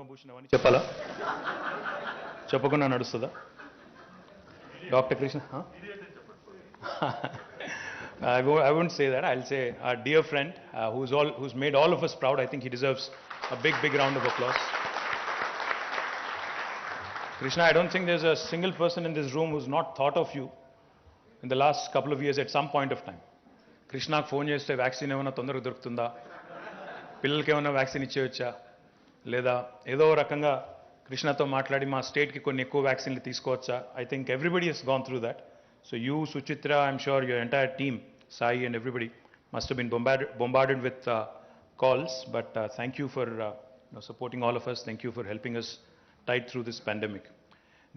పద్మభూషణ్ అని చెప్పాలా చెప్పకుండా నడుస్తుందా doctor Krishna I won't say that. I'll say our dear friend who's made all of us proud. I think he deserves a big round of applause. Krishna, I don't think there's a single person in this room who's not thought of you in the last couple of years at some point of time. Krishna phone cheste vaccine emana tondara dorukutunda పిల్లలకి ఏమైనా vaccine ఇచ్చేయచ్చా లేదా ఏదో రకంగా కృష్ణతో మాట్లాడి మా స్టేట్కి కొన్ని ఎక్కువ వ్యాక్సిన్లు తీసుకోవచ్చా I think everybody has gone through that so you Suchitra I'm sure your entire team Sai and everybody must have been bombarded with calls but thank you for supporting all of us. Thank you for helping us tide through this pandemic.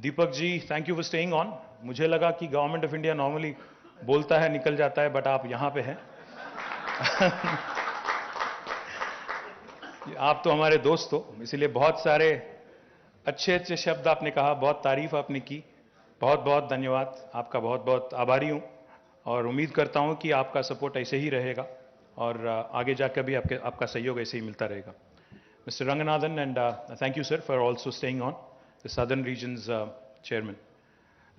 Deepak ji, thank you for staying on. मुझे लगा कि government of India normally बोलता है निकल जाता है but आप यहाँ पे हैं आप तो हमारे दोस्त हो इसीलिए बहुत सारे अच्छे शब्द आपने कहा बहुत तारीफ आपने की बहुत धन्यवाद आपका बहुत आभारी हूं और उम्मीद करता हूं कि आपका सपोर्ट ऐसे ही रहेगा और आगे जाकर भी आपका सहयोग ऐसे ही मिलता रहेगा. Mr. Ranganathan and thank you sir for also staying on, the Southern Region's chairman.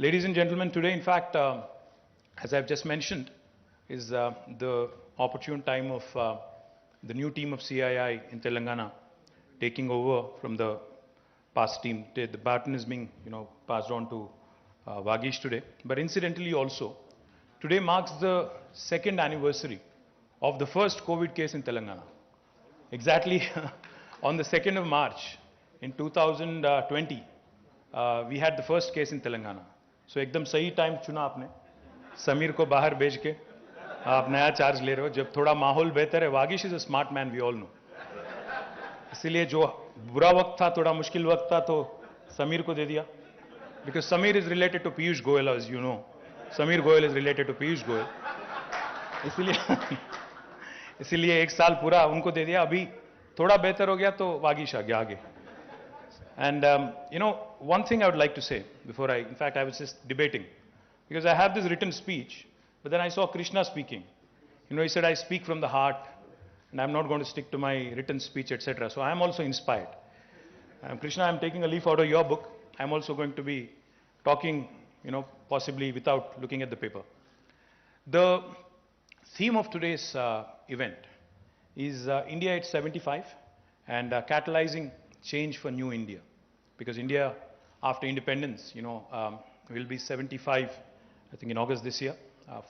Ladies and gentlemen, today in fact as I've just mentioned is the opportune time of the new team of CII in Telangana taking over from the past team. The baton is being, passed on to Vagish today. But incidentally also, today marks the second anniversary of the first COVID case in Telangana. Exactly on the 2nd of March in 2020, we had the first case in Telangana. So एकदम सही time चुना आपने समीर को बाहर भेज के आप नया चार्ज ले रहे हो जब थोड़ा माहौल बेहतर है. Vagish is a smart man we all know. इसलिए जो बुरा वक्त था थोड़ा मुश्किल वक्त था तो समीर को दे दिया because Sameer is related to Piyush Goyal as you know. Sameer Goyal is related to Piyush Goyal इसीलिए एक साल पूरा उनको दे दिया. अभी थोड़ा बेहतर हो गया तो वागिश आ गया आगे. And one thing I would like to say before in fact I was just debating because I have this written speech. But then I saw Krishna speaking. He said, I speak from the heart and I'm not going to stick to my written speech, etc. So I am also inspired. Krishna, I'm taking a leaf out of your book. I'm also going to be talking, possibly without looking at the paper. The theme of today's event is India at 75 and catalyzing change for new India. Because India, after independence, will be 75, I think in August this year.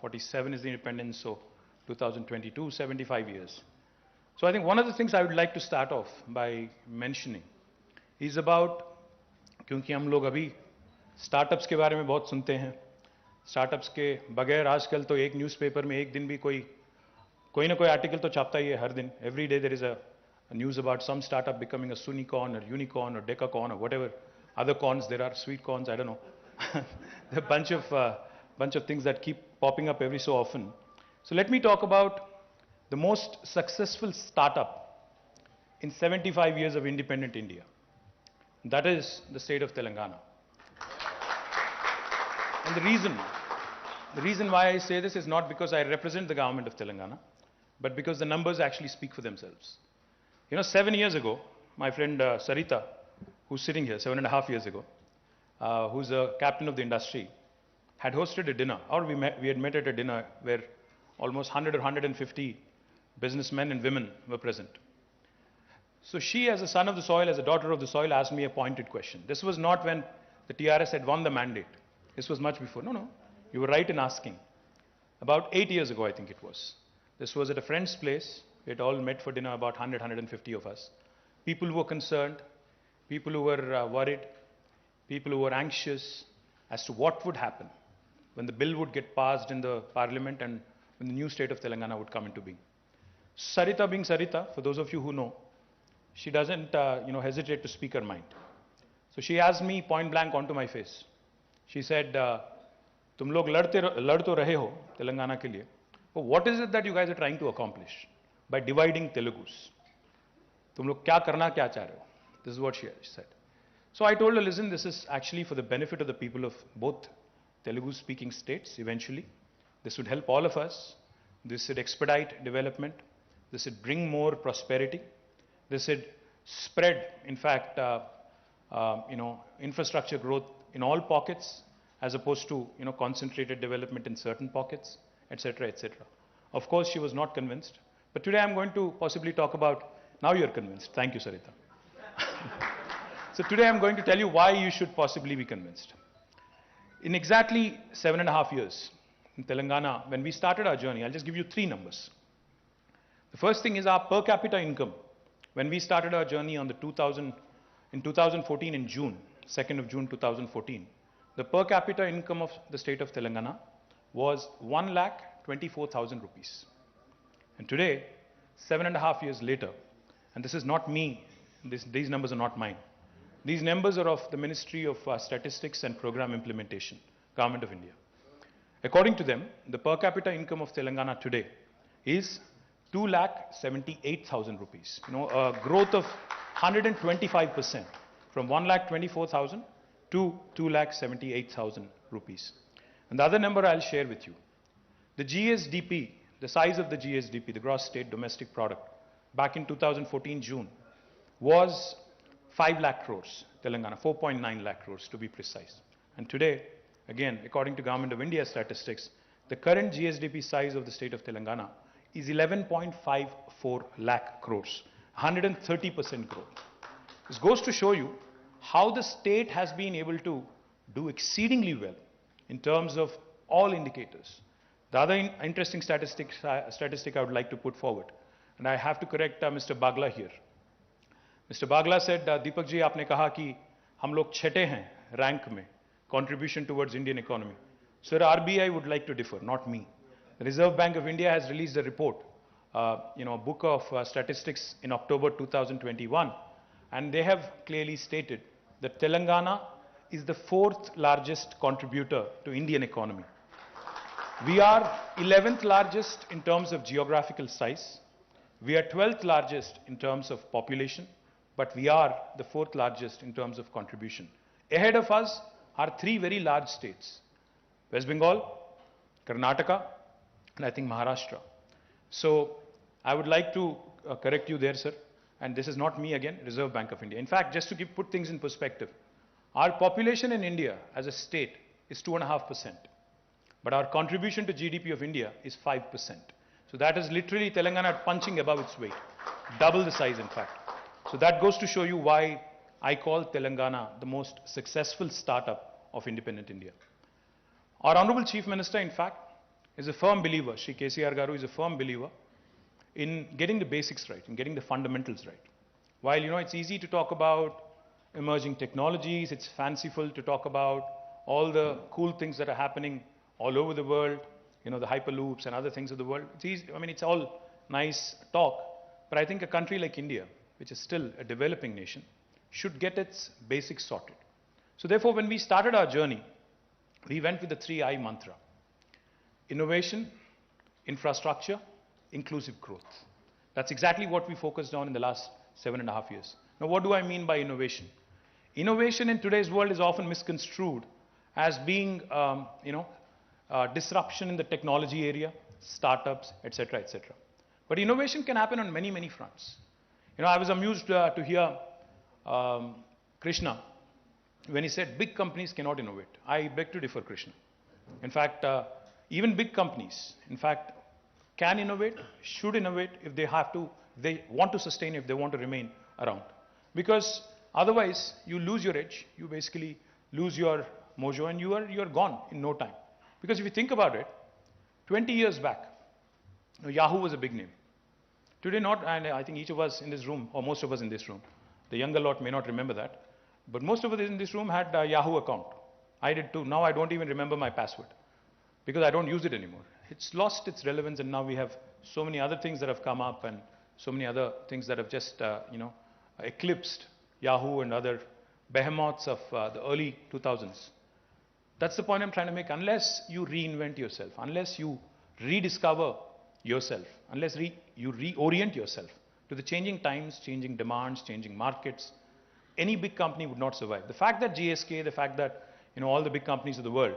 47 is the independence, so 2022, 75 years. So I think one of the things I would like to start off by mentioning is about, क्योंकि हम लोग अभी startups के बारे में बहुत सुनते हैं. स्टार्टअप्स के बगैर आजकल तो एक न्यूज़पेपर में एक दिन भी कोई ना कोई आर्टिकल तो छापता ही है हर दिन. Every day there is a news about some startup becoming a soonicorn और यूनिकॉर्न और डेकाकॉर्न और whatever other corns there are, sweet corns, I don't know. There are bunch of things that keep popping up every so often. So let me talk about the most successful startup in 75 years of independent India. That is the state of Telangana. And the reason why I say this is not because I represent the government of Telangana, but because the numbers actually speak for themselves. 7 years ago, my friend Sarita, who's sitting here, 7.5 years ago, who's a captain of the industry, had hosted a dinner, or we had met at a dinner where almost 100 or 150 businessmen and women were present. So she, as a son of the soil, as a daughter of the soil, asked me a pointed question. This was not when the TRS had won the mandate. This was much before. No, you were right in asking. About 8 years ago, I think it was. This was at a friend's place. We had all met for dinner, about 100, 150 of us. People who were concerned, people who were worried, people who were anxious as to what would happen when the bill would get passed in the parliament and when the new state of Telangana would come into being. Sarita being Sarita, for those of you who know, she doesn't hesitate to speak her mind. So she asked me point blank onto my face. She said, तुम लोग लड़ तो रहे हो तेलंगाना के लिए, but what is it that you guys are trying to accomplish by dividing Telugus? तुम लोग क्या करना क्या चाह रहे हो? This is what she said. So I told her, listen, this is actually for the benefit of the people of both Telugu-speaking states eventually. This would help all of us. This would expedite development. This would bring more prosperity. This would spread, in fact, infrastructure growth in all pockets as opposed to, concentrated development in certain pockets, etc., etc. Of course, she was not convinced. But today I'm going to possibly talk about, now you're convinced. Thank you, Sarita. So today I'm going to tell you why you should possibly be convinced. In exactly 7.5 years in Telangana, when we started our journey, I'll just give you 3 numbers. The first thing is our per capita income. When we started our journey in 2014 in June, 2nd of June 2014, the per capita income of the state of Telangana was 1,24,000 rupees. And today, 7.5 years later, and this is not me, these numbers are not mine. These numbers are of the Ministry of Statistics and Program Implementation, Government of India. According to them, the per capita income of Telangana today is 2,78,000 rupees. A growth of 125% from 1,24,000 to 2,78,000 rupees. And the other number I'll share with you. The Gsdp, the size of the Gsdp, the gross state domestic product, back in 2014 June, was 5 lakh crores, Telangana, 4.9 lakh crores to be precise. And today, again, according to Government of India statistics, the current Gsdp size of the state of Telangana is 11.54 lakh crores, 130% growth. This goes to show you how the state has been able to do exceedingly well in terms of all indicators. The other interesting statistic I would like to put forward, and I have to correct Mr. Bagla here. Mr. Bagla said, Deepak ji, आपने कहा कि हम लोग छठे हैं rank में, contribution towards Indian economy. Sir, RBI would like to differ, not me. The Reserve Bank of India has released a report, a book of statistics in October 2021, and they have clearly stated that Telangana is the 4th largest contributor to Indian economy. We are 11th largest in terms of geographical size. We are 12th largest in terms of population, but we are the 4th largest in terms of contribution. Ahead of us are 3 very large states: West Bengal, Karnataka, and I think Maharashtra. So I would like to correct you there, sir. And this is not me again, Reserve Bank of India. In fact, just to put things in perspective, our population in India as a state is 2.5%. But our contribution to GDP of India is 5%. So that is literally Telangana punching above its weight. Double the size, in fact. So that goes to show you why I call Telangana the most successful startup of independent India. Our Honorable Chief Minister, in fact, is a firm believer, Shri KCR Garu is a firm believer in getting the basics right, in getting the fundamentals right. While, it's easy to talk about emerging technologies, it's fanciful to talk about all the cool things that are happening all over the world, the hyperloops and other things of the world. It's easy, it's all nice talk, but I think a country like India, which is still a developing nation, should get its basics sorted. So therefore, when we started our journey, we went with the 3I mantra: innovation, infrastructure, inclusive growth. That's exactly what we focused on in the last 7.5 years. Now, what do I mean by innovation? Innovation in today's world is often misconstrued as being, disruption in the technology area, startups, etc., etc. But innovation can happen on many, many fronts. I was amused to hear Krishna when he said big companies cannot innovate. I beg to differ, Krishna. In fact, even big companies, in fact, can innovate, should innovate if they have to, if they want to sustain, if they want to remain around. Because otherwise, you lose your edge, you basically lose your mojo, and you're gone in no time. Because if you think about it, 20 years back, Yahoo was a big name. Today not, and I think each of us in this room, or most of us in this room, the younger lot may not remember that, but most of us in this room had a Yahoo account. I did too. Now I don't even remember my password because I don't use it anymore. It's lost its relevance, and now we have so many other things that have come up and so many other things that have just, eclipsed Yahoo and other behemoths of the early 2000s. That's the point I'm trying to make. Unless you reinvent yourself, unless you rediscover yourself, unless you reorient yourself to the changing times, changing demands, changing markets, any big company would not survive. The fact that GSK, the fact that all the big companies of the world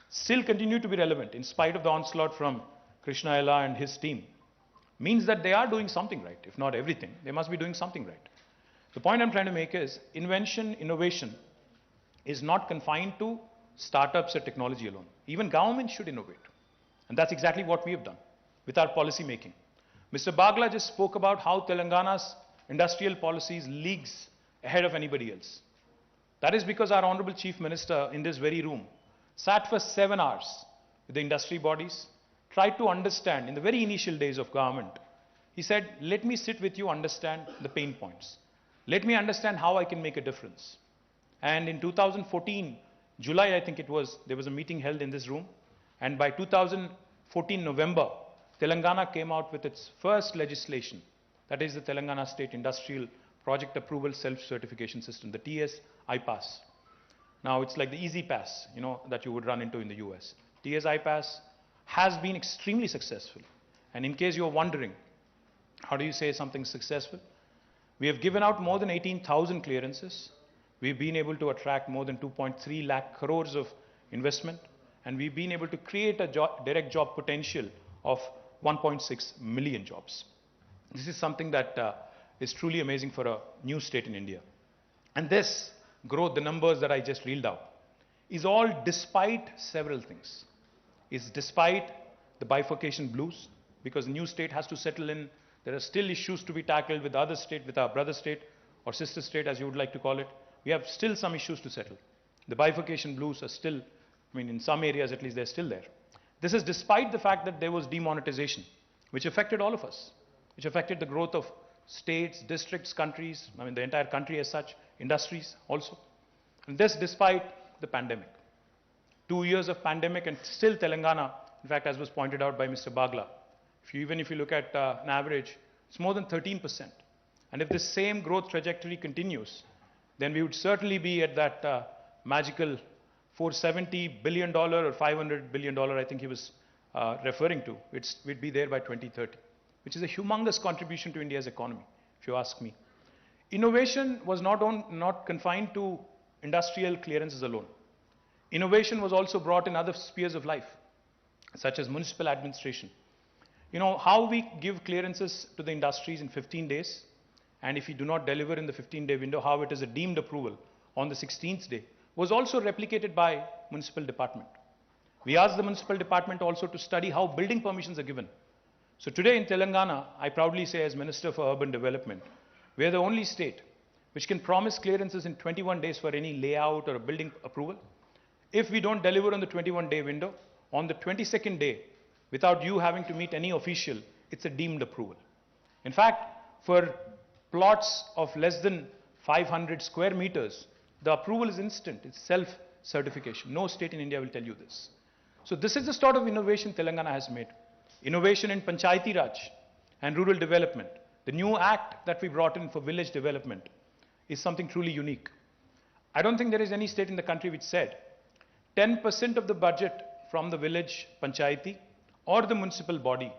still continue to be relevant in spite of the onslaught from Krishna Ella and his team means that they are doing something right. If not everything, they must be doing something right. The point I'm trying to make is invention, innovation is not confined to startups or technology alone. Even government should innovate. And that's exactly what we have done with our policy making. Mr. Bagla just spoke about how Telangana's industrial policies leagues ahead of anybody else. That is because our Honorable Chief Minister in this very room sat for 7 hours with the industry bodies, tried to understand in the very initial days of government. He said, let me sit with you, understand the pain points. Let me understand how I can make a difference. And in 2014, July I think it was, there was a meeting held in this room. And by 2014 November, Telangana came out with its first legislation. That is the Telangana State Industrial Project Approval Self-Certification System, the TS-I Pass. Now it's like the easy pass, that you would run into in the US. TS-I Pass has been extremely successful. And in case you're wondering, how do you say something successful? We have given out more than 18,000 clearances. We've been able to attract more than 2.3 lakh crores of investment. And we've been able to create a direct job potential of 1.6 million jobs. This is something that is truly amazing for a new state in India. And this growth, the numbers that I just reeled out, is all despite several things. It's despite the bifurcation blues, because the new state has to settle in. There are still issues to be tackled with the other state, with our brother state or sister state, as you would like to call it. We have still some issues to settle. The bifurcation blues are still, in some areas at least, they're still there. This is despite the fact that there was demonetization, which affected all of us, which affected the growth of states, districts, countries, the entire country as such, industries also. And this despite the pandemic. 2 years of pandemic and still Telangana, in fact, as was pointed out by Mr. Bagla, even if you look at an average, it's more than 13%. And if this same growth trajectory continues, then we would certainly be at that magical $470 billion or $500 billion, I think he was referring to. We'd be there by 2030, which is a humongous contribution to India's economy, if you ask me. Innovation was not confined to industrial clearances alone. Innovation was also brought in other spheres of life, such as municipal administration. How we give clearances to the industries in 15 days, and if you do not deliver in the 15-day window, how it is a deemed approval on the 16th day, was also replicated by municipal department. We asked the municipal department also to study how building permissions are given. So today in Telangana, I proudly say as Minister for Urban Development, we are the only state which can promise clearances in 21 days for any layout or a building approval. If we don't deliver on the 21-day window, on the 22nd day, without you having to meet any official, it's a deemed approval. In fact, for plots of less than 500 square meters, the approval is instant. It's self-certification. No state in India will tell you this. So this is the sort of innovation Telangana has made. Innovation in Panchayati Raj and rural development. The new act that we brought in for village development is something truly unique. I don't think there is any state in the country which said 10% of the budget from the village Panchayati or the municipal body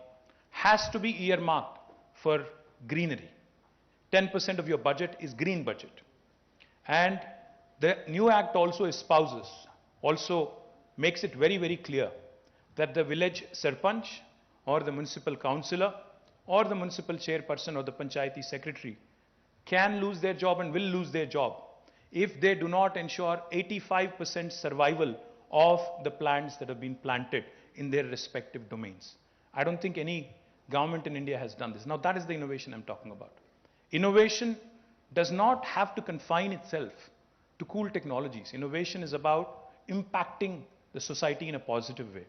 has to be earmarked for greenery. 10% of your budget is green budget. And the new act also espouses, also makes it very, very clear that the village sarpanch or the municipal councillor or the municipal chairperson or the panchayati secretary can lose their job and will lose their job if they do not ensure 85% survival of the plants that have been planted in their respective domains. I don't think any government in India has done this. Now that is the innovation I'm talking about. Innovation does not have to confine itself to cool technologies. Innovation is about impacting the society in a positive way.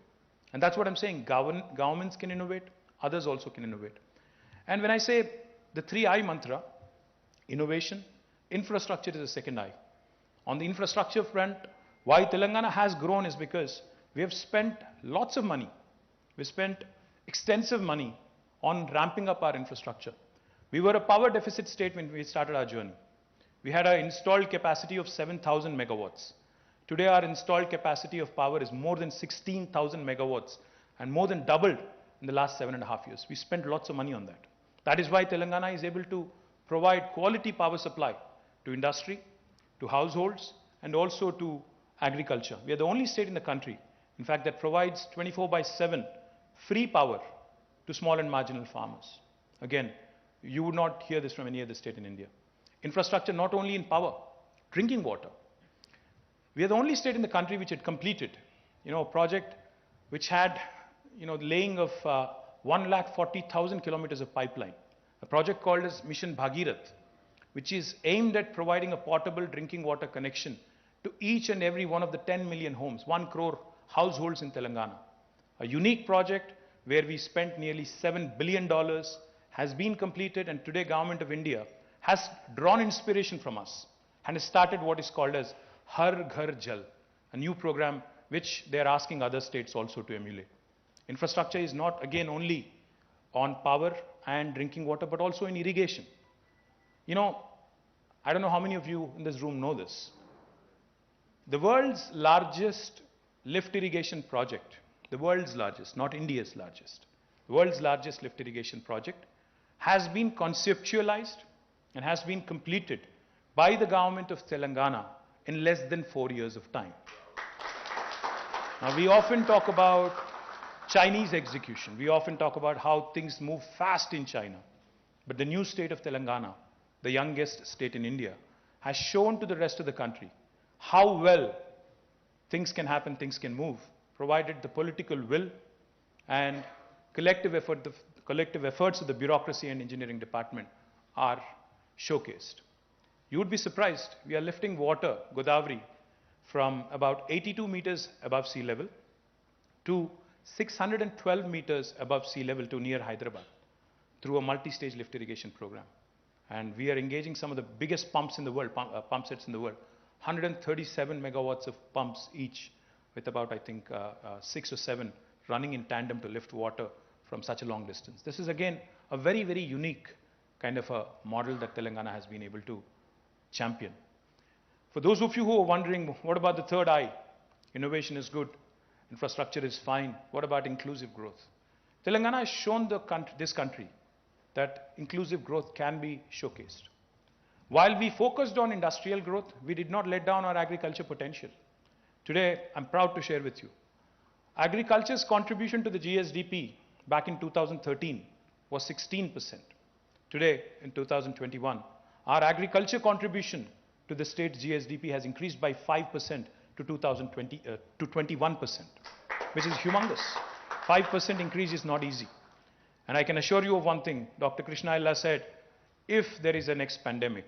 And that's what I'm saying. Governments can innovate, others also can innovate. And when I say the 3I mantra, innovation, infrastructure is the second I. On the infrastructure front, why Telangana has grown is because we have spent lots of money. We spent extensive money on ramping up our infrastructure. We were a power deficit state when we started our journey. We had an installed capacity of 7,000 megawatts. Today our installed capacity of power is more than 16,000 megawatts and more than doubled in the last 7.5 years. We spent lots of money on that. That is why Telangana is able to provide quality power supply to industry, to households, and also to agriculture. We are the only state in the country, in fact, that provides 24/7 free power to small and marginal farmers. Again, you would not hear this from any other state in India. Infrastructure not only in power, drinking water. We are the only state in the country which had completed, a project which had, the laying of 140,000 kilometers of pipeline. A project called as Mission Bhagirath, which is aimed at providing a portable drinking water connection to each and every one of the 10 million homes, 1 crore households in Telangana. A unique project where we spent nearly $7 billion has been completed, and today Government of India has drawn inspiration from us and has started what is called as Har Ghar Jal, a new program which they are asking other states also to emulate. Infrastructure is not again only on power and drinking water, but also in irrigation. I don't know how many of you in this room know this. The world's largest lift irrigation project, the world's largest, not India's largest, the world's largest lift irrigation project has been conceptualized and has been completed by the government of Telangana in less than 4 years of time. Now, we often talk about Chinese execution. We often talk about how things move fast in China. But the new state of Telangana, the youngest state in India, has shown to the rest of the country how well things can happen, things can move, provided the political will and collective efforts of the bureaucracy and engineering department are showcased. You would be surprised, we are lifting water, Godavari, from about 82 meters above sea level to 612 meters above sea level to near Hyderabad through a multi-stage lift irrigation program. And we are engaging some of the biggest pumps in the world, pump sets in the world, 137 megawatts of pumps each, with about, I think, 6 or 7 running in tandem to lift water from such a long distance. This is again a very, very unique kind of a model that Telangana has been able to champion. For those of you who are wondering, what about the third I? Innovation is good, infrastructure is fine. What about inclusive growth? Telangana has shown this country that inclusive growth can be showcased. While we focused on industrial growth, we did not let down our agriculture potential. Today, I'm proud to share with you, agriculture's contribution to the Gsdp back in 2013 was 16%. Today, in 2021, our agriculture contribution to the state's Gsdp has increased by 5% to 21%, which is humongous. 5% increase is not easy. And I can assure you of one thing, Dr. Krishna Allah said, if there is a next pandemic,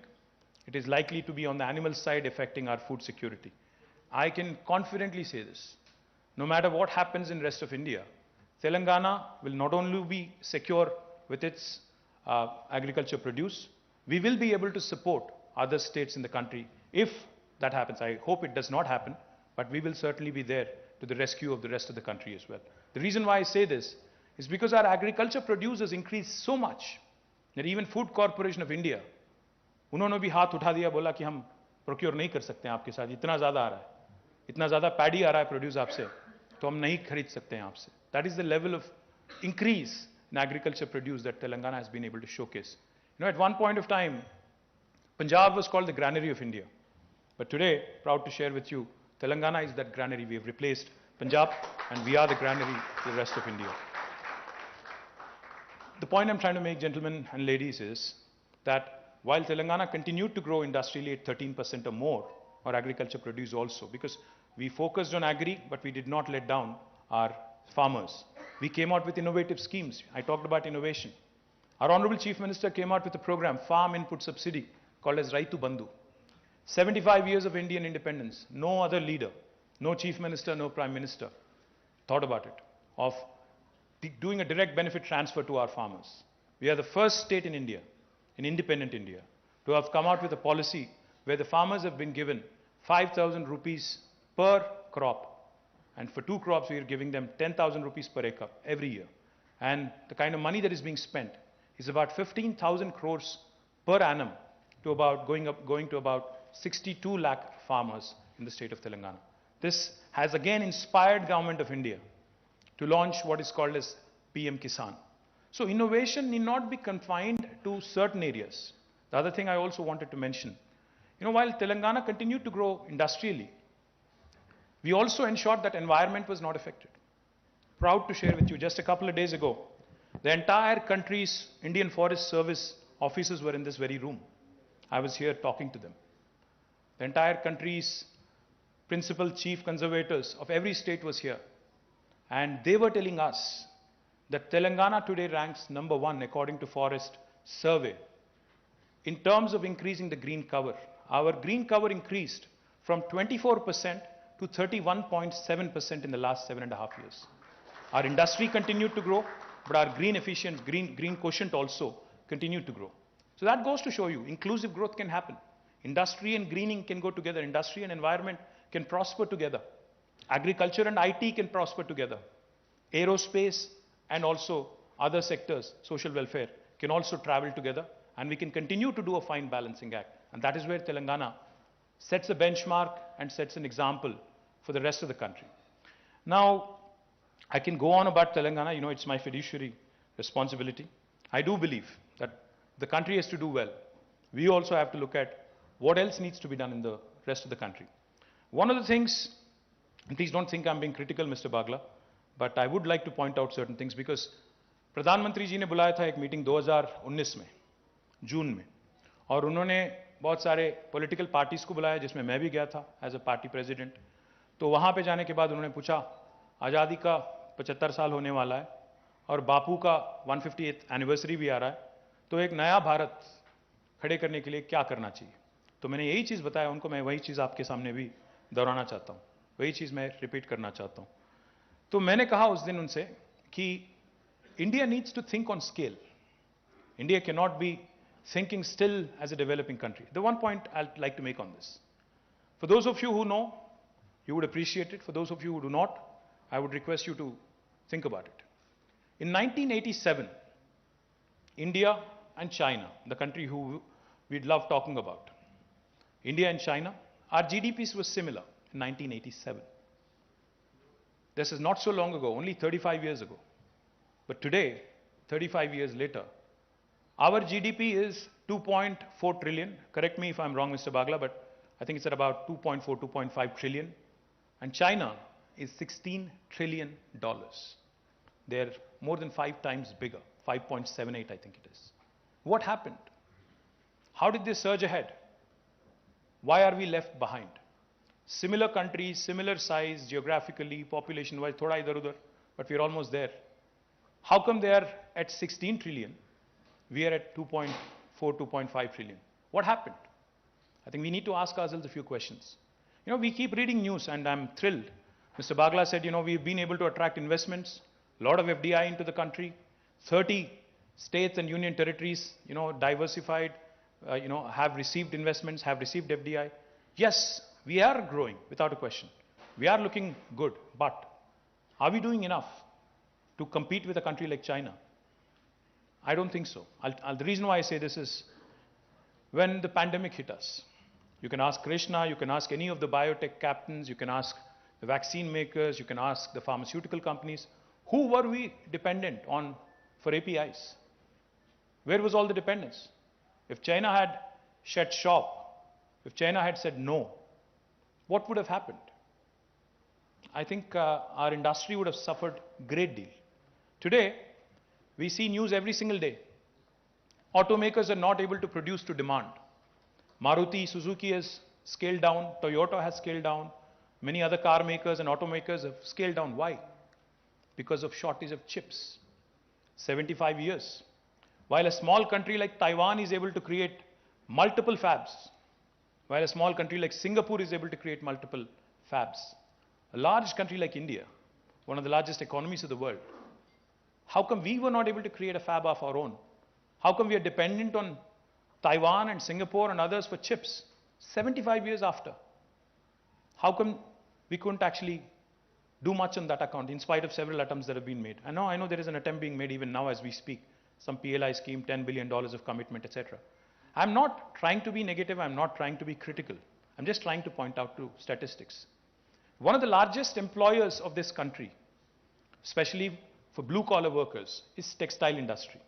it is likely to be on the animal side affecting our food security. I can confidently say this. No matter what happens in the rest of India, Telangana will not only be secure with its agriculture produce, we will be able to support other states in the country if that happens. I hope it does not happen, but we will certainly be there to the rescue of the rest of the country as well. The reason why I say this is because our agriculture produce has increased so much that even Food Corporation of India, उन्होंने भी हाथ उठा दिया, बोला कि हम procure नहीं कर सकते हैं आपके साथ, इतना ज़्यादा आ रहा है, इतना ज़्यादा पैडी आ रहा है प्रोड्यूस आपसे, तो हम नहीं खरीद सकते हैं आपसे. That is the level of increase in agriculture produce that Telangana has been able to showcase. At one point of time, Punjab was called the granary of India. But today, proud to share with you, Telangana is that granary. We have replaced Punjab and we are the granary to the rest of India. The point I'm trying to make, gentlemen and ladies, is that while Telangana continued to grow industrially at 13% or more, our agriculture produce also, because we focused on agri, but we did not let down our farmers. We came out with innovative schemes. I talked about innovation. Our Honorable Chief Minister came out with a program, Farm Input Subsidy, called as Raitu Bandhu. 75 years of Indian independence, no other leader, no Chief Minister, no Prime Minister thought about it, of doing a direct benefit transfer to our farmers. We are the first state in India, in independent India, to have come out with a policy where the farmers have been given 5,000 rupees per crop. And for 2 crops, we are giving them 10,000 rupees per acre every year. And the kind of money that is being spent is about 15,000 crores per annum to about going to about 62 lakh farmers in the state of Telangana. This has again inspired Government of India to launch what is called as PM Kisan. So innovation need not be confined to certain areas. The other thing I also wanted to mention, while Telangana continued to grow industrially, we also ensured that environment was not affected. Proud to share with you, just a couple of days ago, the entire country's Indian Forest Service officers were in this very room. I was here talking to them. The entire country's principal chief conservators of every state was here. And they were telling us that Telangana today ranks #1 according to Forest Survey in terms of increasing the green cover. Our green cover increased from 24% to 31.7% in the last 7.5 years. Our industry continued to grow, but our green quotient also continued to grow. So that goes to show you, inclusive growth can happen. Industry and greening can go together. Industry and environment can prosper together. Agriculture and IT can prosper together. Aerospace and also other sectors, social welfare, can also travel together, and we can continue to do a fine balancing act. And that is where Telangana sets a benchmark and sets an example for the rest of the country. Now, I can go on about Telangana. You know, it's my fiduciary responsibility. I do believe that the country has to do well. We also have to look at what else needs to be done in the rest of the country. One of the things, and please don't think I'm being critical, Mr. Bagla, but I would like to point out certain things because प्रधान मंत्री जी ने बुलाया था एक meeting 2019 में, जून में, और उन्होंने बहुत सारे पॉलिटिकल पार्टीज को बुलाया जिसमें मैं भी गया था एज अ पार्टी प्रेसिडेंट. तो वहाँ पे जाने के बाद उन्होंने पूछा, आज़ादी का 75 साल होने वाला है और बापू का 150th एनिवर्सरी भी आ रहा है, तो एक नया भारत खड़े करने के लिए क्या करना चाहिए. तो मैंने यही चीज़ बताया उनको. मैं वही चीज़ आपके सामने भी दोहराना चाहता हूँ, वही चीज़ मैं रिपीट करना चाहता हूँ. तो मैंने कहा उस दिन उनसे कि India needs to think on scale. India can not be thinking still as a developing country. The one point I'd like to make on this. For those of you who know, you would appreciate it. For those of you who do not, I would request you to think about it. In 1987, India and China, the country who we'd love talking about, India and China, our GDPs were similar in 1987. This is not so long ago, only 35 years ago. But today, 35 years later, our GDP is 2.4 trillion. Correct me if I'm wrong, Mr. Bagla, but I think it's at about 2.4, 2.5 trillion. And China is $16 trillion. They're more than 5 times bigger, 5.78 I think it is. What happened? How did they surge ahead? Why are we left behind? Similar countries, similar size, geographically, population-wise, thoda idhar udhar, but we're almost there. How come they are at 16 trillion? We are at 2.4, 2.5 trillion. What happened? I think we need to ask ourselves a few questions. You know, we keep reading news and I'm thrilled. Mr. Bagla said, you know, we've been able to attract investments, a lot of FDI into the country, 30 states and union territories, you know, diversified, have received investments, have received FDI. Yes, we are growing without a question. We are looking good, but are we doing enough to compete with a country like China? I don't think so. The reason why I say this is when the pandemic hit us, you can ask Krishna, you can ask any of the biotech captains, you can ask the vaccine makers, you can ask the pharmaceutical companies, who were we dependent on for APIs? Where was all the dependence? If China had shut shop, if China had said no, what would have happened? I think our industry would have suffered a great deal. Today, we see news every single day. Automakers are not able to produce to demand. Maruti, Suzuki has scaled down, Toyota has scaled down, many other car makers and automakers have scaled down. Why? Because of shortage of chips. 75 years. While a small country like Taiwan is able to create multiple fabs, while a small country like Singapore is able to create multiple fabs, a large country like India, one of the largest economies of the world, how come we were not able to create a fab of our own? How come we are dependent on Taiwan and Singapore and others for chips 75 years after? How come we couldn't actually do much on that account in spite of several attempts that have been made? I know there is an attempt being made even now as we speak. Some PLI scheme, $10 billion of commitment, etc. I'm not trying to be negative. I'm not trying to be critical. I'm just trying to point out two statistics. One of the largest employers of this country, especially for blue-collar workers, is textile industry.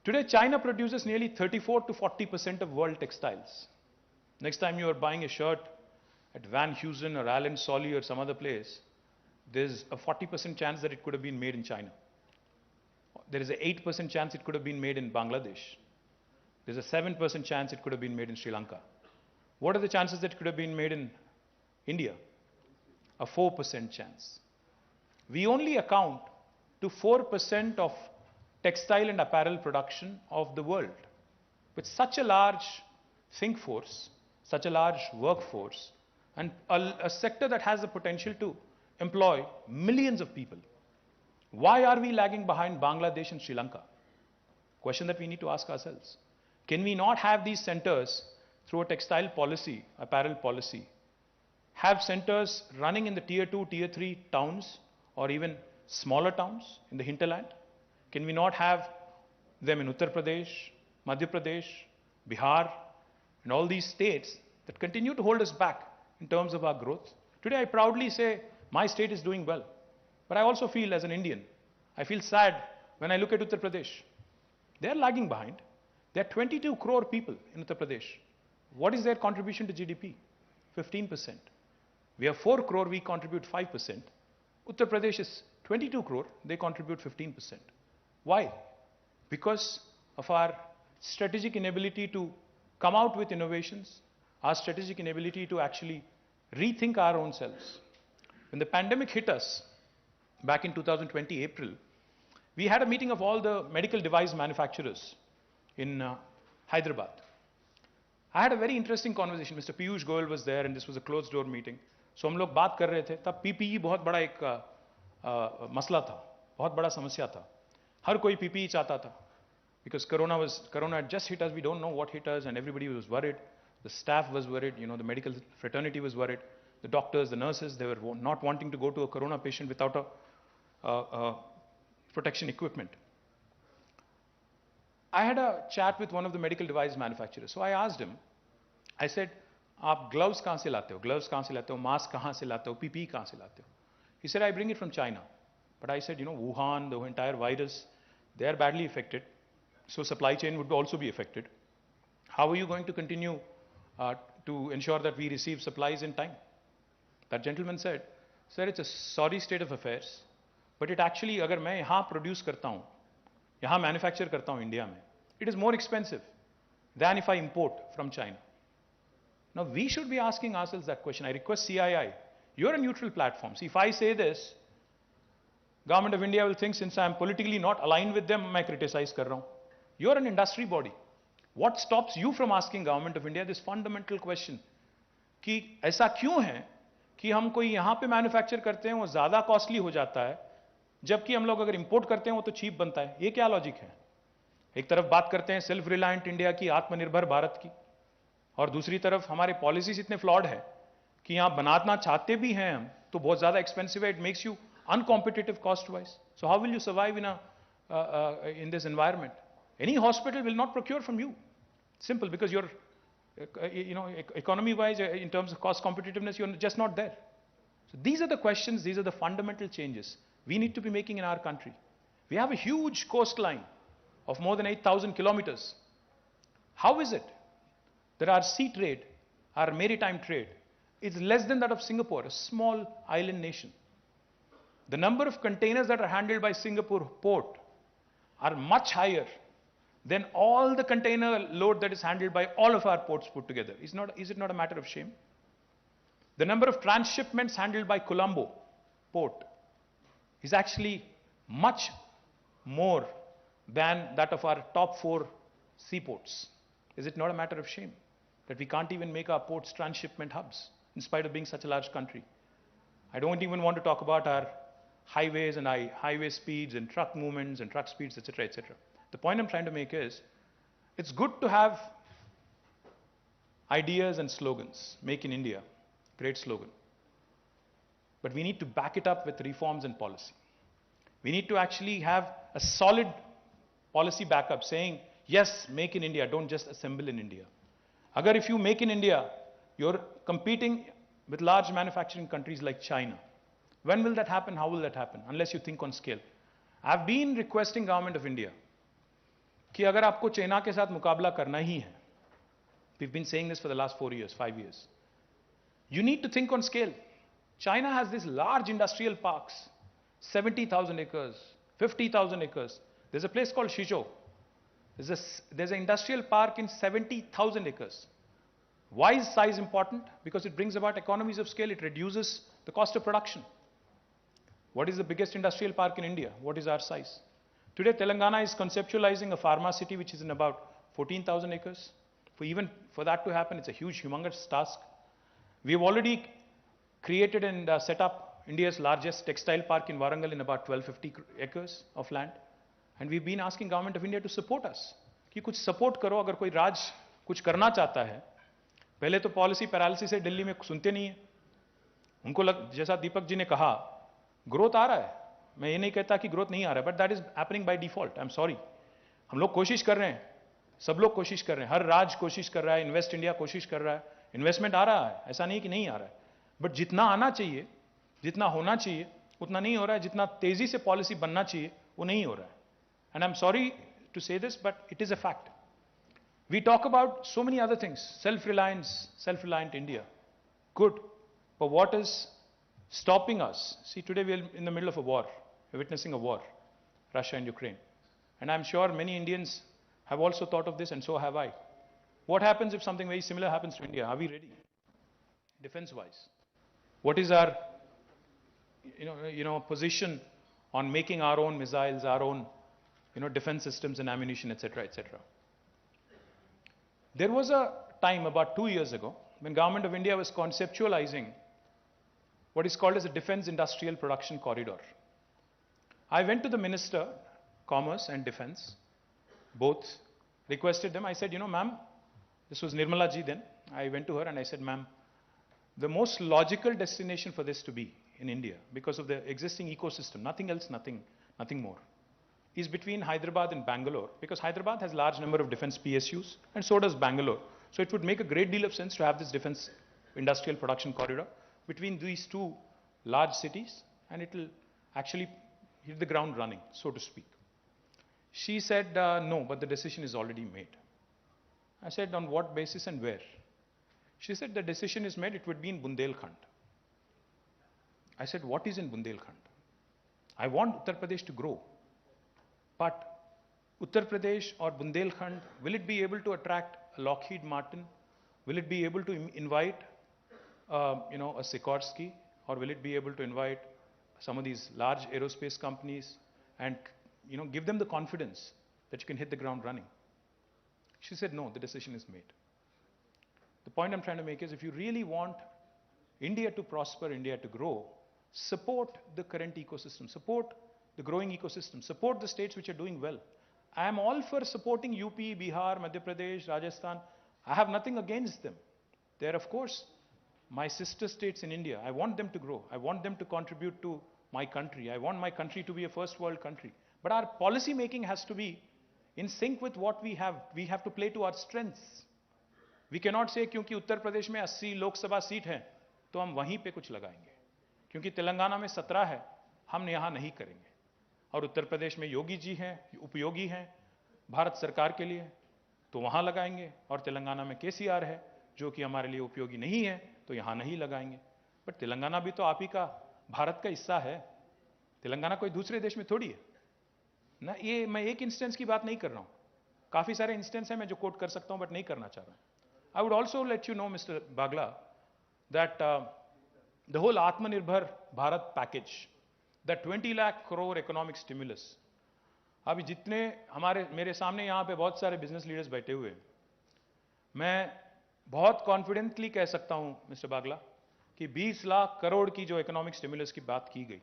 Today, China produces nearly 34 to 40% of world textiles. Next time you are buying a shirt at Van Heusen or Allen Solly or some other place, there's a 40% chance that it could have been made in China. There is an 8% chance it could have been made in Bangladesh. There's a 7% chance it could have been made in Sri Lanka. What are the chances that it could have been made in India? A 4% chance. We only account to 4% of textile and apparel production of the world. With such a large think force, such a large workforce, and a sector that has the potential to employ millions of people, why are we lagging behind Bangladesh and Sri Lanka? Question that we need to ask ourselves. Can we not have these centers through a textile policy, apparel policy, have centers running in the tier 2, tier 3 towns or even smaller towns in the hinterland? Can we not have them in Uttar Pradesh, Madhya Pradesh, Bihar, and all these states that continue to hold us back in terms of our growth? Today I proudly say my state is doing well. But I also feel as an Indian, I feel sad when I look at Uttar Pradesh. They're lagging behind. There are 22 crore people in Uttar Pradesh. What is their contribution to GDP? 15%. We have 4 crore, we contribute 5%. Uttar Pradesh is 22 crore, they contribute 15%. Why? Because of our strategic inability to come out with innovations, our strategic inability to actually rethink our own selves. When the pandemic hit us back in 2020, April, we had a meeting of all the medical device manufacturers in Hyderabad. I had a very interesting conversation. Mr. Piyush Goyal was there and this was a closed door meeting. So हम लोग बात कर रहे थे, तब PPE बहुत बड़ा एक मसला था, बहुत बड़ा समस्या था. हर कोई PPE चाहता था. Because Corona had just hit us, we don't know what hit us and everybody was worried. The staff was worried, the medical fraternity was worried. The doctors, the nurses, they were not wanting to go to a Corona patient without a protection equipment. I had a chat with one of the medical device manufacturers. So I asked him, I said, आप gloves कहाँ से लाते हो? Gloves कहाँ से लाते हो? Mask कहाँ से लाते हो? PPE कहाँ से लाते हो? He said, I bring it from China. But I said, Wuhan, the entire virus, they are badly affected. So supply chain would also be affected. How are you going to continue to ensure that we receive supplies in time? That gentleman said, sir, it's a sorry state of affairs, but it actually, अगर मैं यहाँ produce करता हूँ, यहाँ manufacture करता हूँ India में, it is more expensive than if I import from China. Now we should be asking ourselves that question. I request CII, you're a neutral platform. See, if I say this, Government of India will think since I am politically not aligned with them, मैं criticize कर रहा हूँ. You're an industry body. What stops you from asking Government of India this fundamental question? कि ऐसा क्यों है कि हम कोई यहाँ पे मैन्युफैक्चर करते हैं वो ज़्यादा कॉस्टली हो जाता है, जबकि हम लोग अगर इंपोर्ट करते हैं वो तो चीप बनता है? ये क्या लॉजिक है? एक तरफ बात करते हैं सेल्फ रिलायंट इंडिया की, आत्मनिर्भर भारत की, और दूसरी तरफ हमारे पॉलिसीज इतने फ्लॉड है कि यहाँ बनाना चाहते भी हैं हम तो बहुत ज़्यादा एक्सपेंसिव है. It makes you uncompetitive cost-wise. So how will you survive in this environment? Any hospital will not procure from you. Simple, because you're, economy-wise, in terms of cost competitiveness, you're just not there. So these are the questions, these are the fundamental changes we need to be making in our country. We have a huge coastline of more than 8,000 kilometers. How is it that our sea trade, our maritime trade, is less than that of Singapore, a small island nation? The number of containers that are handled by Singapore port are much higher than all the container load that is handled by all of our ports put together. Is it not a matter of shame? The number of transshipments handled by Colombo port is actually much more than that of our top 4 seaports. Is it not a matter of shame that we can't even make our ports transshipment hubs in spite of being such a large country? I don't even want to talk about our highways and highway speeds and truck movements and truck speeds, etc., etc. The point I'm trying to make is, it's good to have ideas and slogans. Make in India, great slogan. But we need to back it up with reforms and policy. We need to actually have a solid policy backup saying, yes, make in India, don't just assemble in India. Agar if you make in India, you're competing with large manufacturing countries like China. When will that happen? How will that happen? Unless you think on scale. I've been requesting Government of India कि अगर आपको China के साथ मुकाबला करना ही है, we've been saying this for the last 4 years, 5 years, you need to think on scale. China has these large industrial parks, 70,000 acres, 50,000 acres. There's a place called Shizhou. There's an industrial park in 70,000 acres. Why is size important? Because it brings about economies of scale. It reduces the cost of production. What is the biggest industrial park in India? What is our size? Today, Telangana is conceptualizing a pharma city which is in about 14,000 acres. Even for that to happen, it's a huge, humongous task. We have already created and set up India's largest textile park in Warangal in about 1250 acres of land. And we've been asking government of India to support us. कि कुछ support करो अगर कोई राज कुछ करना चाहता है. पहले तो पॉलिसी पैरालिसिस है, दिल्ली में सुनते नहीं है. उनको जैसा दीपक जी ने कहा, ग्रोथ आ रहा है. मैं ये नहीं कहता कि ग्रोथ नहीं आ रहा है, but that is happening by default. I am sorry. हम लोग कोशिश कर रहे हैं, सब लोग कोशिश कर रहे हैं, हर राज्य कोशिश कर रहा है, इन्वेस्ट इंडिया कोशिश कर रहा है, इन्वेस्टमेंट आ रहा है, ऐसा नहीं कि नहीं आ रहा है. बट जितना आना चाहिए, जितना होना चाहिए, उतना नहीं हो रहा है. जितना तेजी से पॉलिसी बनना चाहिए, वो नहीं हो रहा है. And I am sorry to say this, but it is a fact. We talk about so many other things, self-reliance, self-reliant India. Good. But what is stopping us? See, today we are in the middle of a war. We're witnessing a war, Russia and Ukraine. And I'm sure many Indians have also thought of this, and so have I. What happens if something very similar happens to India? Are we ready? Defense-wise. What is our position on making our own missiles, our own defense systems and ammunition, etc., etc.? There was a time about 2 years ago when Government of India was conceptualizing what is called as a defense industrial production corridor. I went to the Minister, Commerce and Defense, both, requested them. I said, ma'am, this was Nirmala ji then. I went to her and I said, ma'am, the most logical destination for this to be in India, because of the existing ecosystem, nothing else, nothing more, is between Hyderabad and Bangalore, because Hyderabad has a large number of defense PSUs, and so does Bangalore. So it would make a great deal of sense to have this defense industrial production corridor between these two large cities, and it will actually hit the ground running, so to speak. She said, no, but the decision is already made. I said, on what basis and where? She said, the decision is made, it would be in Bundelkhand. I said, what is in Bundelkhand? I want Uttar Pradesh to grow. But Uttar Pradesh or Bundelkhand, will it be able to attract a Lockheed Martin? Will it be able to invite, a Sikorsky? Or will it be able to invite some of these large aerospace companies and, give them the confidence that you can hit the ground running? She said, no, the decision is made. The point I'm trying to make is, if you really want India to prosper, India to grow, support the current ecosystem, support the growing ecosystem, support the states which are doing well. I am all for supporting UP, Bihar, Madhya Pradesh, Rajasthan. I have nothing against them. They are, of course, my sister states in India. I want them to grow. I want them to contribute to my country. I want my country to be a first world country. But our policy making has to be in sync with what we have. We have to play to our strengths. We cannot say, क्योंकि उत्तर प्रदेश में 80 Lok Sabha seat हैं, तो हम वहीं पे कुछ लगाएंगे. क्योंकि तेलंगाना में 17 है, हम यहाँ नहीं करेंगे. और उत्तर प्रदेश में योगी जी हैं, उपयोगी हैं भारत सरकार के लिए, तो वहाँ लगाएंगे. और तेलंगाना में KCR है, जो कि हमारे लिए उपयोगी नहीं है, तो यहाँ नहीं लगाएंगे. बट तेलंगाना भी तो आप ही का भारत का हिस्सा है. तेलंगाना कोई दूसरे देश में थोड़ी है ना. ये मैं एक इंस्टेंस की बात नहीं कर रहा हूँ, काफ़ी सारे इंस्टेंस हैं मैं जो कोट कर सकता हूँ, बट नहीं करना चाह रहा हूँ. I would also let you know, Mr. Bagla, that the whole Atmanirbhar Bharat package, the 20 lakh crore economic stimulus, अभी जितने मेरे सामने यहाँ पे बहुत सारे बिजनेस लीडर्स बैठे हुए हैं, मैं बहुत कॉन्फिडेंटली कह सकता हूँ मिस्टर बागला कि 20 लाख करोड़ की जो इकोनॉमिक स्टिमुलस की बात की गई,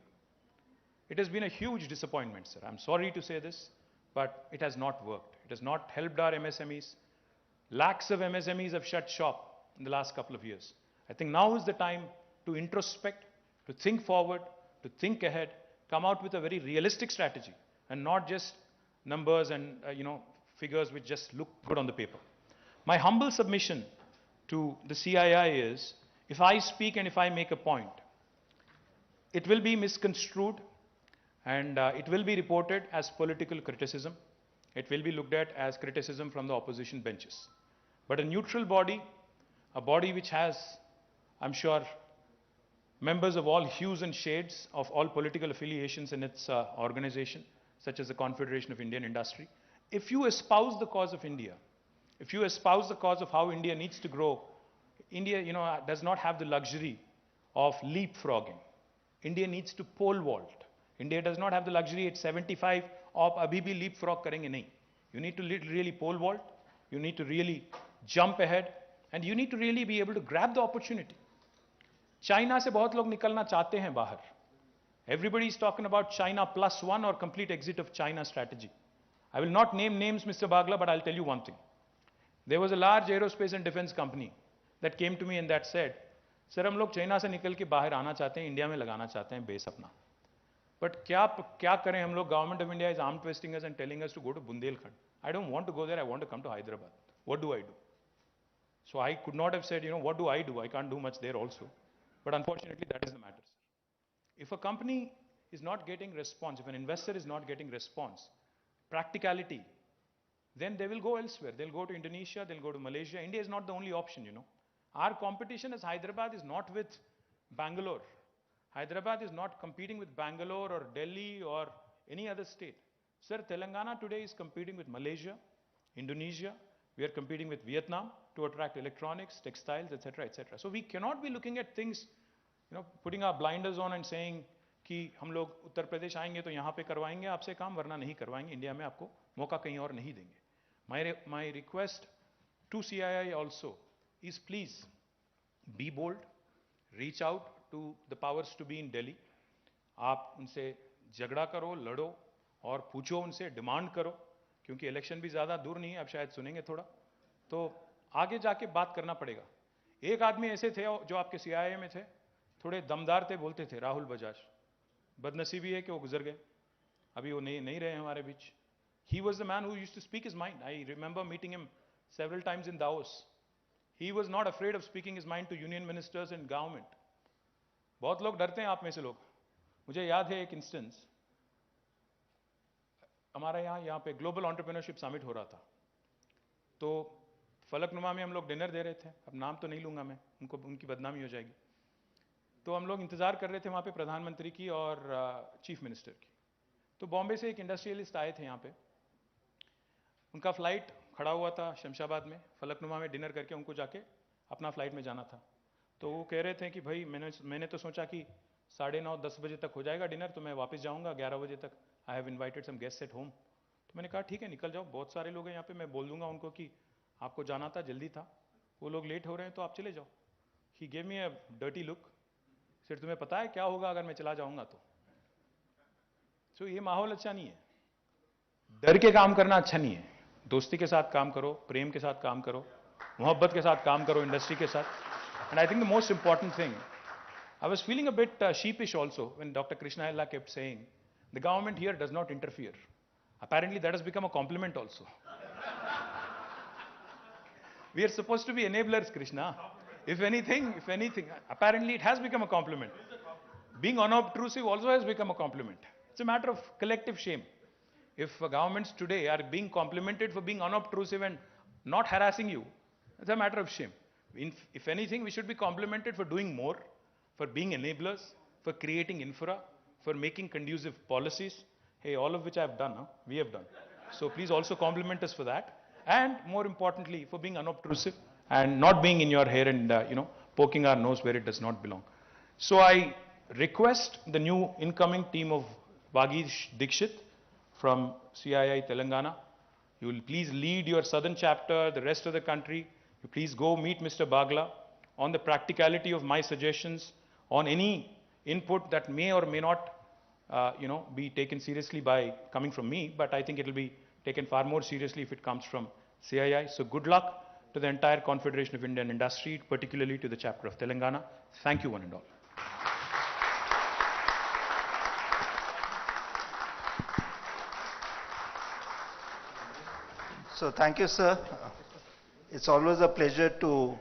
it has been a huge disappointment, sir. I'm sorry to say this, but it has not worked. It has not helped our MSMEs. Lakhs of MSMEs have shut shop in the last couple of years. I think now is the time to introspect, to think forward, to think ahead, come out with a very realistic strategy, and not just numbers and figures which just look good on the paper. My humble submission to the CII is, if I speak and if I make a point, it will be misconstrued and it will be reported as political criticism. It will be looked at as criticism from the opposition benches. But a neutral body, a body which has, I'm sure, members of all hues and shades of all political affiliations in its organization, such as the Confederation of Indian Industry, if you espouse the cause of India, if you espouse the cause of how India needs to grow, India, does not have the luxury of leapfrogging. India needs to pole vault. India does not have the luxury at 75 of abhi bhi leapfrog karenge nahi. You need to really pole vault. You need to really jump ahead, and you need to really be able to grab the opportunity. China se bahut log nikalna chahte hain bahar. Everybody is talking about China +1 or complete exit of China strategy. I will not name names, Mr. Bagla, but I'll tell you one thing. There was a large aerospace and defense company that came to me and that said, sir, हम लोग China से निकल के बाहर आना चाहते हैं, India में लगाना चाहते हैं बेस अपना. But क्या करें हम लोग? Government of India is arm twisting us and telling us to go to Bundelkhand. I don't want to go there. I want to come to Hyderabad. What do I do? So I could not have said, what do? I can't do much there also. But unfortunately, that is the matter. If a company is not getting response, if an investor is not getting response, practicality, then they will go elsewhere. They'll go to Indonesia, they'll go to Malaysia. India is not the only option, Our competition as Hyderabad is not with Bangalore. Hyderabad is not competing with Bangalore or Delhi or any other state. Sir, Telangana today is competing with Malaysia, Indonesia. We are competing with Vietnam to attract electronics, textiles, etc., etc. So we cannot be looking at things, putting our blinders on and saying कि हम लोग उत्तर प्रदेश आएंगे तो यहाँ पे करवाएंगे आपसे काम, वरना नहीं करवाएंगे. इंडिया में आपको मौका कहीं और नहीं देंगे. My request to CII also is please be bold, reach out to the powers to be in Delhi. आप उनसे झगड़ा करो, लड़ो और पूछो उनसे, डिमांड करो, क्योंकि इलेक्शन भी ज़्यादा दूर नहीं है. आप शायद सुनेंगे थोड़ा, तो आगे जाके बात करना पड़ेगा. एक आदमी ऐसे थे जो आपके CII में थे, थोड़े दमदार थे, बोलते थे, राहुल बजाज. बदनसीबी है कि वो गुजर गए, अभी वो नहीं रहे हमारे बीच. He was the man who used to speak his mind. I remember meeting him several times in Davos. He was not afraid of speaking his mind to union ministers and government. बहुत लोग डरते हैं आप में से लोग. मुझे याद है एक इंस्टेंस, हमारा यहाँ पे ग्लोबल एंटरप्रेन्योरशिप समिट हो रहा था, तो फलकनुमा में हम लोग डिनर दे रहे थे. अब नाम तो नहीं लूंगा मैं, उनकी बदनामी हो जाएगी. तो हम लोग इंतजार कर रहे थे वहाँ पे प्रधानमंत्री की और चीफ मिनिस्टर की. तो बॉम्बे से एक इंडस्ट्रियलिस्ट आए थे यहाँ पे. उनका फ्लाइट खड़ा हुआ था शमशाबाद में, फलकनुमा में डिनर करके उनको जाके अपना फ्लाइट में जाना था. तो वो कह रहे थे कि भाई मैंने तो सोचा कि 9:30-10 बजे तक हो जाएगा डिनर, तो मैं वापस जाऊँगा 11 बजे तक. I have invited some guest at home. तो मैंने कहा ठीक है निकल जाओ, बहुत सारे लोग हैं यहाँ पे, मैं बोल दूंगा उनको कि आपको जाना था, जल्दी था, वो लोग लेट हो रहे हैं तो आप चले जाओ. He gave me a dirty look. सिर्फ तुम्हें पता है क्या होगा अगर मैं चला जाऊंगा तो? सो ये माहौल अच्छा नहीं है. डर के काम करना अच्छा नहीं है. दोस्ती के साथ काम करो, प्रेम के साथ काम करो, मोहब्बत के साथ काम करो, इंडस्ट्री के साथ. And I think the most important thing, I was feeling a bit sheepish also when Dr. Krishna Ella kept saying the government here does not interfere. Apparently that has become a compliment also. We are supposed to be enablers, Krishna. If anything, apparently it has become a compliment. Being unobtrusive also has become a compliment. It's a matter of collective shame. If governments today are being complimented for being unobtrusive and not harassing you, it's a matter of shame. If anything, we should be complimented for doing more, for being enablers, for creating infra, for making conducive policies. Hey, all of which I have done, we have done. So please also compliment us for that. And more importantly, for being unobtrusive and not being in your hair and, poking our nose where it does not belong. So I request the new incoming team of Vagish Dikshit from CII Telangana. You will please lead your southern chapter, the rest of the country. You please go meet Mr. Bagla on the practicality of my suggestions, on any input that may or may not, be taken seriously by coming from me, but I think it will be taken far more seriously if it comes from CII. So good luck to the entire Confederation of Indian Industry, particularly to the chapter of Telangana. Thank you one and all. So thank you, sir. It's always a pleasure to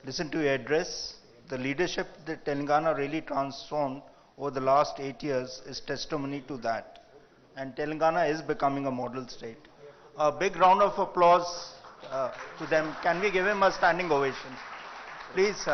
listen to your address. The leadership that Telangana really transformed over the last 8 years is testimony to that. And Telangana is becoming a model state. A big round of applause to them. Can we give him a standing ovation? Please.